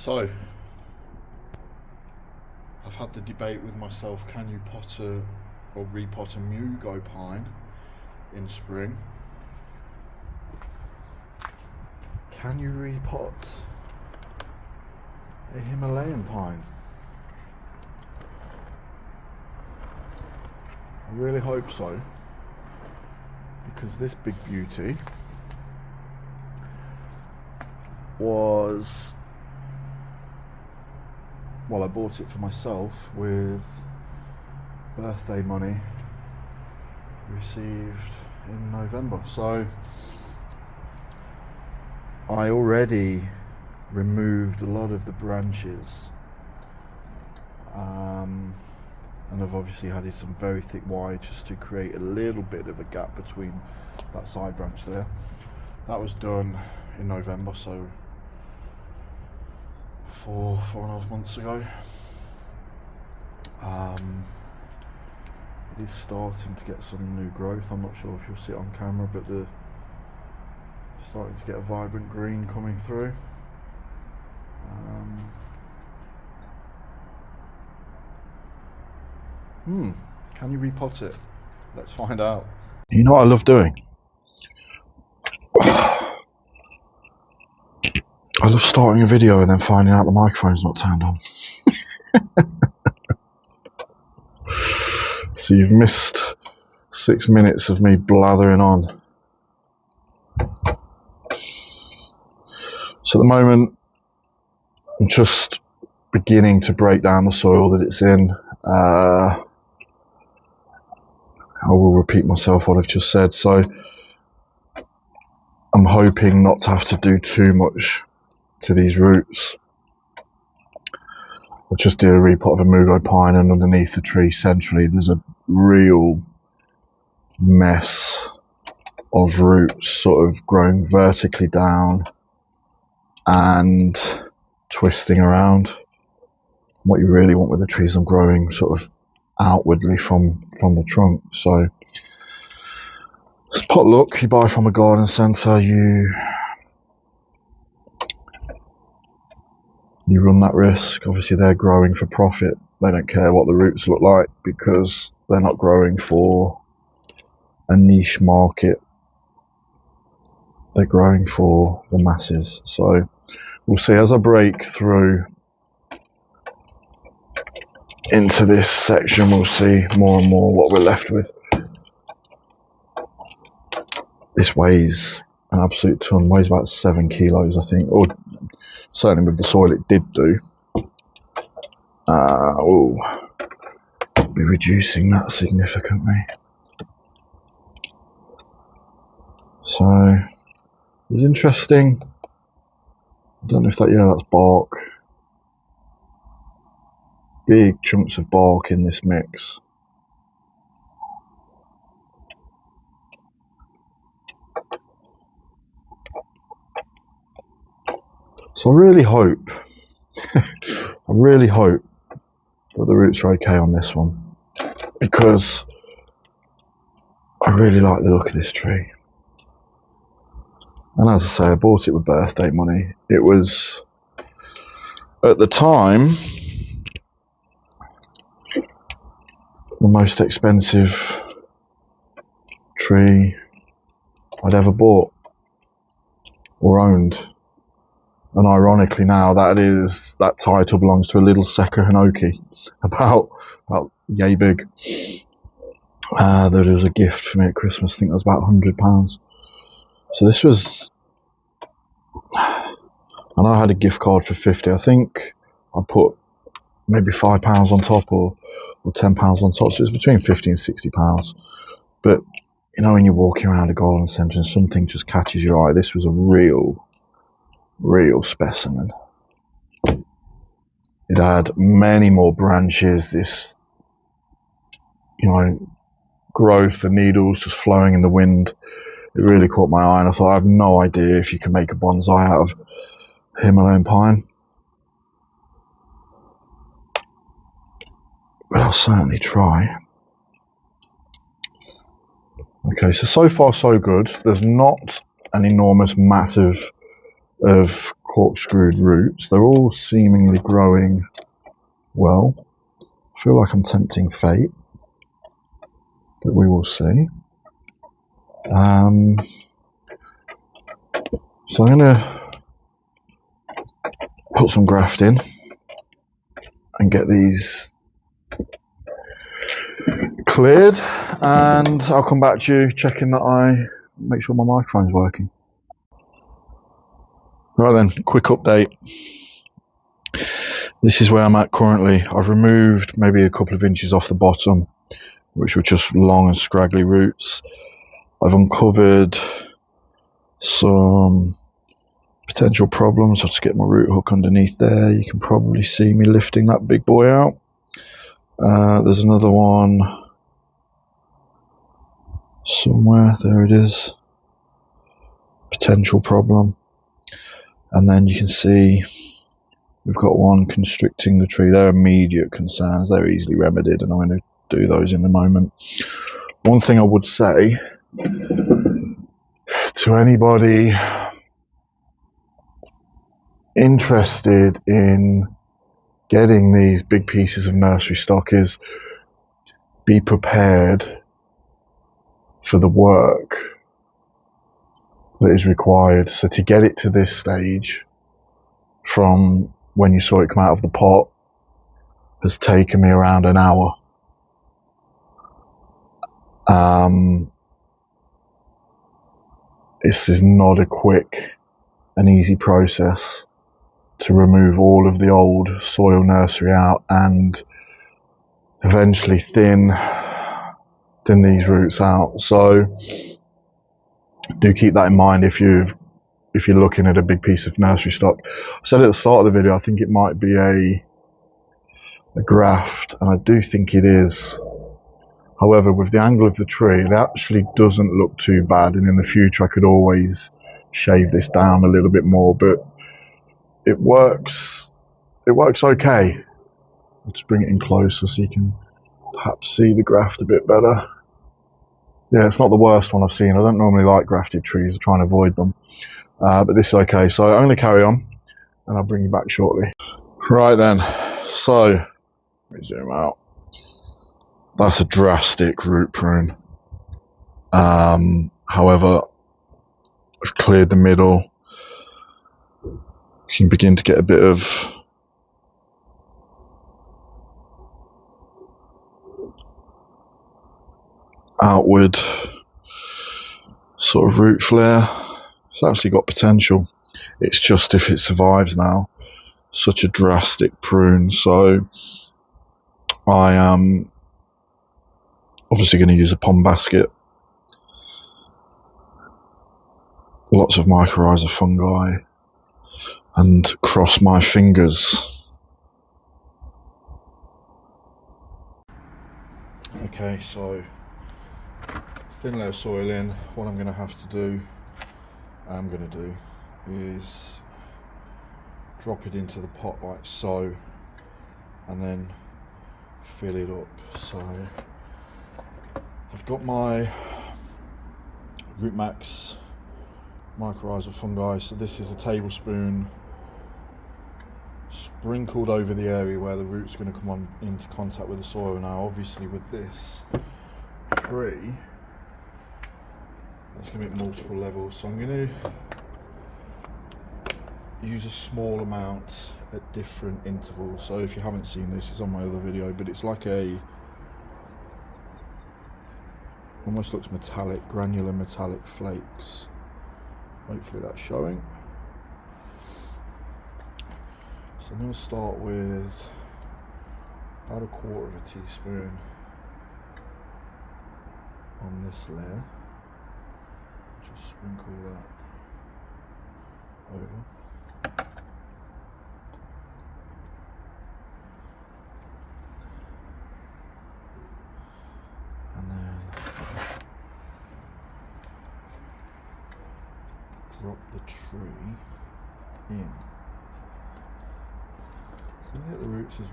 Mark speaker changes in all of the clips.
Speaker 1: So, I've had the debate with myself, can you pot or repot a mugo pine in spring? Can you repot a Himalayan pine? I really hope so, because this big beauty was, well, I bought it for myself with birthday money received in November. So I already removed a lot of the branches, and I've obviously added some very thick wire just to create a little bit of a gap between that side branch there. That was done in November, so 4.5 months ago. It is starting to get some new growth. I'm not sure if you'll see it on camera, but the starting to get a vibrant green coming through. Can you repot it? Let's find out. You know what I love doing? I love starting a video and then finding out the microphone's not turned on. So you've missed 6 minutes of me blathering on. So at the moment, I'm just beginning to break down the soil that it's in. I will repeat myself what I've just said. So I'm hoping not to have to do too much to these roots. I just did a repot of a mugo pine, and underneath the tree centrally there's a real mess of roots sort of growing vertically down and twisting around. What you really want with the trees are growing sort of outwardly from the trunk. So it's potluck. You buy from a garden centre, you run that risk. Obviously they're growing for profit. They don't care what the roots look like because they're not growing for a niche market. They're growing for the masses. So we'll see as I break through into this section, we'll see more and more what we're left with. This weighs an absolute ton, weighs about 7 kilos, I think, or certainly with the soil it did do. We'll be reducing that significantly. So it's interesting. I don't know if that's bark. Big chunks of bark in this mix. So I really hope that the roots are okay on this one, because I really like the look of this tree. And as I say, I bought it with birthday money. It was, at the time, the most expensive tree I'd ever bought or owned. And ironically now, that title belongs to a little Seka Hinoki, about yay big. That was a gift for me at Christmas. I think that was about £100. So this was, and I had a gift card for 50. I think I put maybe £5 on top or £10 on top. So it was between 50 and £60. But you know, when you're walking around a garden centre and something just catches your eye, this was a real specimen. It had many more branches, this, growth, the needles just flowing in the wind. It really caught my eye, and I thought, I have no idea if you can make a bonsai out of Himalayan pine, but I'll certainly try. Okay, so far so good. There's not an enormous mat of of corkscrewed roots. They're all seemingly growing well. I feel like I'm tempting fate, but we will see. So I'm going to put some graft in and get these cleared, and I'll come back to you checking that I make sure my microphone's working. Right then, quick update. This is where I'm at currently. I've removed maybe a couple of inches off the bottom, which were just long and scraggly roots. I've uncovered some potential problems. I'll just get my root hook underneath there. You can probably see me lifting that big boy out. There's another one somewhere. There it is. Potential problem. And then you can see we've got one constricting the tree. They're immediate concerns. They're easily remedied, and I'm going to do those in a moment. One thing I would say to anybody interested in getting these big pieces of nursery stock is be prepared for the work that is required. So to get it to this stage, from when you saw it come out of the pot, has taken me around an hour. This is not a quick and easy process to remove all of the old soil nursery out and eventually thin these roots out. So do keep that in mind if you're looking at a big piece of nursery stock. I said at the start of the video, I think it might be a graft, and I do think it is. However, with the angle of the tree, it actually doesn't look too bad, and in the future I could always shave this down a little bit more, but it works okay. I'll just bring it in closer so you can perhaps see the graft a bit better. Yeah, it's not the worst one I've seen. I don't normally like grafted trees. I try and avoid them. But this is okay. So I'm going to carry on, and I'll bring you back shortly. Right then, so let me zoom out. That's a drastic root prune. However, I've cleared the middle. You can begin to get a bit of outward sort of root flare. It's actually got potential. It's just if it survives now, such a drastic prune. So I am obviously going to use a pond basket. Lots of mycorrhiza fungi, and cross my fingers. Okay, so thin layer of soil in. What I'm going to have to do, is drop it into the pot like so, and then fill it up. So I've got my Root Max mycorrhiza fungi. So this is a tablespoon sprinkled over the area where the root's going to come into contact with the soil. Now obviously with this tree, it's going to be at multiple levels, so I'm going to use a small amount at different intervals. So if you haven't seen this, it's on my other video, but it's like almost looks metallic, granular metallic flakes. Hopefully that's showing. So I'm going to start with about 1/4 teaspoon on this layer. Just sprinkle that over. And then drop the tree in. So get the roots as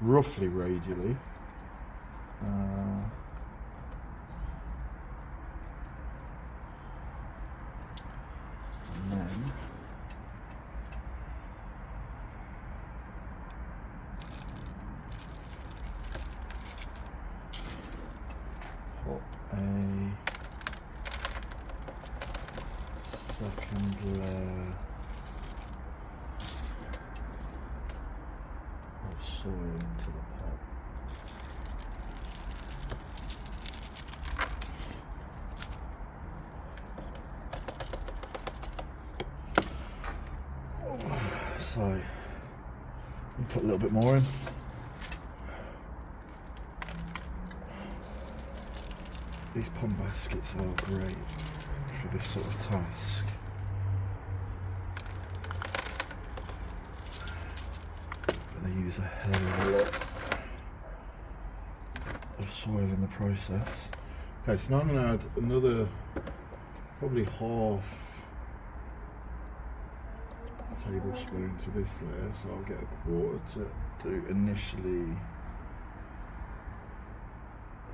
Speaker 1: roughly radially. And then layer of soil into the pot. So, we'll put a little bit more in. These pond baskets are great for this sort of task. But they use a hell of a lot of soil in the process. Okay, so now I'm going to add another, probably half tablespoon to this layer, so I'll get a quarter to do initially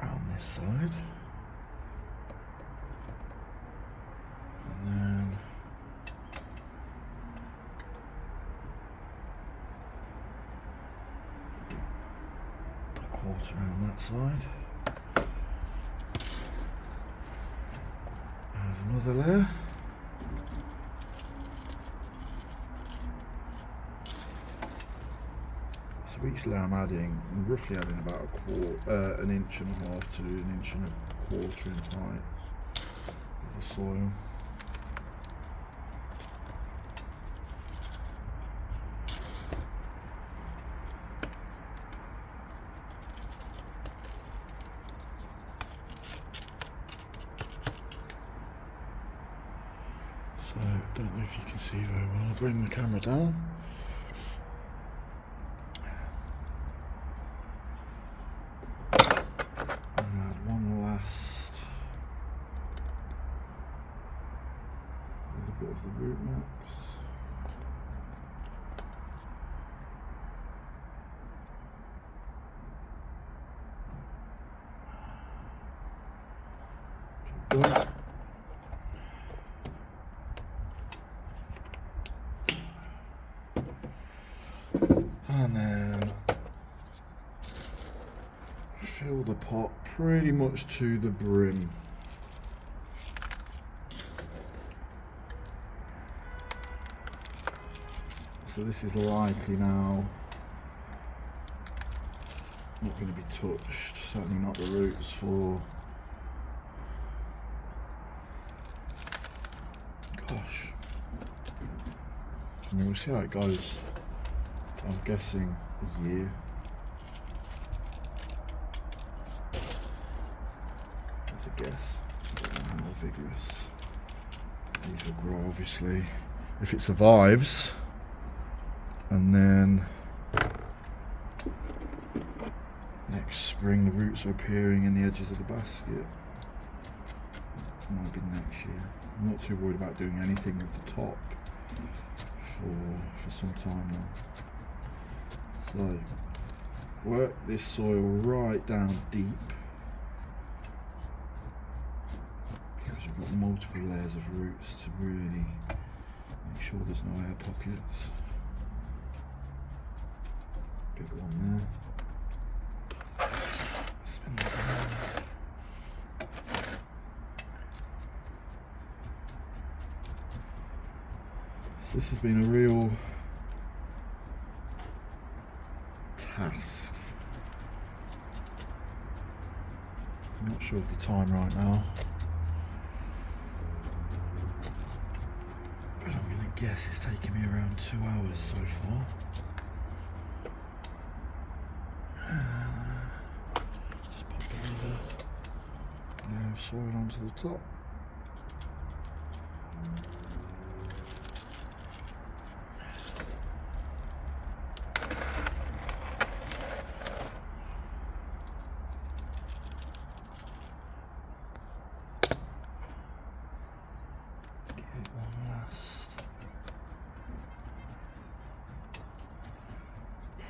Speaker 1: around this side. And then a quarter around that side. Add another layer. So each layer I'm roughly adding about an inch and a half to an inch and a quarter in height of the soil. So I don't know if you can see very well. I'll bring the camera down. Bit of the root max. Done. And then fill the pot pretty much to the brim. So this is likely now not going to be touched, certainly not the roots for, gosh, I mean, we'll see how it goes. I'm guessing a year. That's a guess. I don't know how vigorous these will grow, obviously. If it survives, and then next spring the roots are appearing in the edges of the basket. It might be next year. I'm not too worried about doing anything with the top for some time now. So work this soil right down deep, because we've got multiple layers of roots to really make sure there's no air pockets. Big one there. Spin that around. So this has been a real task. I'm not sure of the time right now, but I'm going to guess it's taken me around 2 hours so far. Just pop another layer of soil onto the top. Give it one last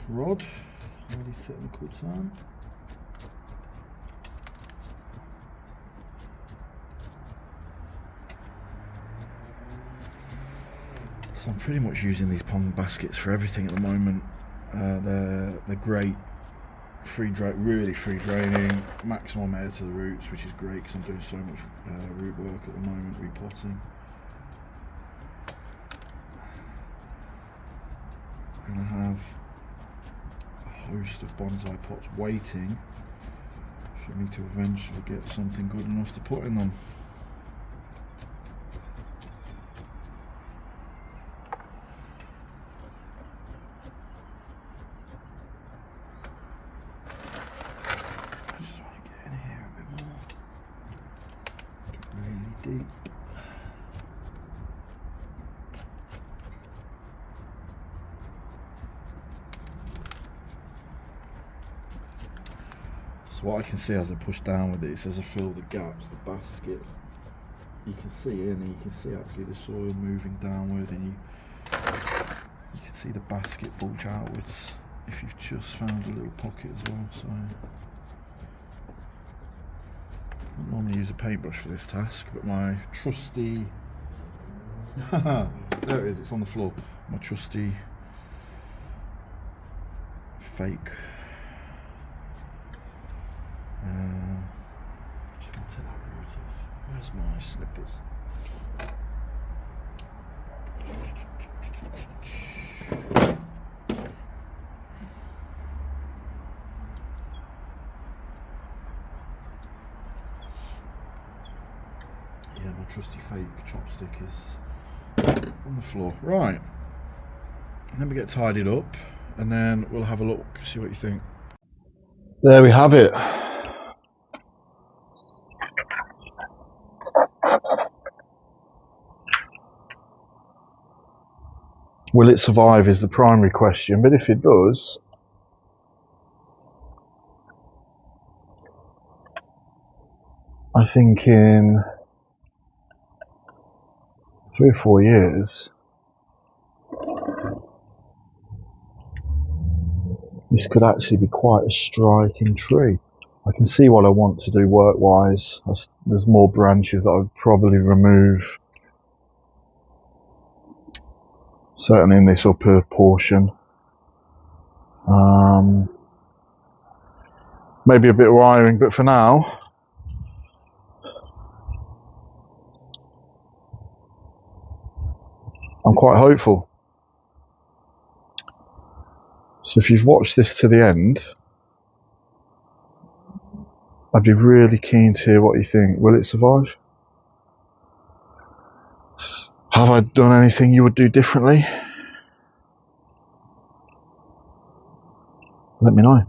Speaker 1: prod. Highly technical term. So I'm pretty much using these pond baskets for everything at the moment. They're great, really free draining, maximum air to the roots, which is great because I'm doing so much root work at the moment, repotting. and I have a host of bonsai pots waiting for me to eventually get something good enough to put in them. I just want to get in here a bit more. Get really deep. So what I can see as I push down with it, as I fill the gaps, the basket, you can see in, you can see actually the soil moving downward, and you can see the basket bulge outwards if you've just found a little pocket as well. So I don't normally use a paintbrush for this task, but my trusty there it is, it's on the floor, my trusty fake just gonna take that root off. Where's my snippers? Yeah, my trusty fake chopstick is on the floor. Right, let me get tidied up and then we'll have a look, see what you think. There we have it. Will it survive is the primary question, but if it does, I think in 3 or 4 years, this could actually be quite a striking tree. I can see what I want to do work-wise. There's more branches that I would probably remove, certainly in this upper portion. Maybe a bit of wiring, but for now, I'm quite hopeful. So if you've watched this to the end, I'd be really keen to hear what you think. Will it survive? Have I done anything you would do differently? Let me know.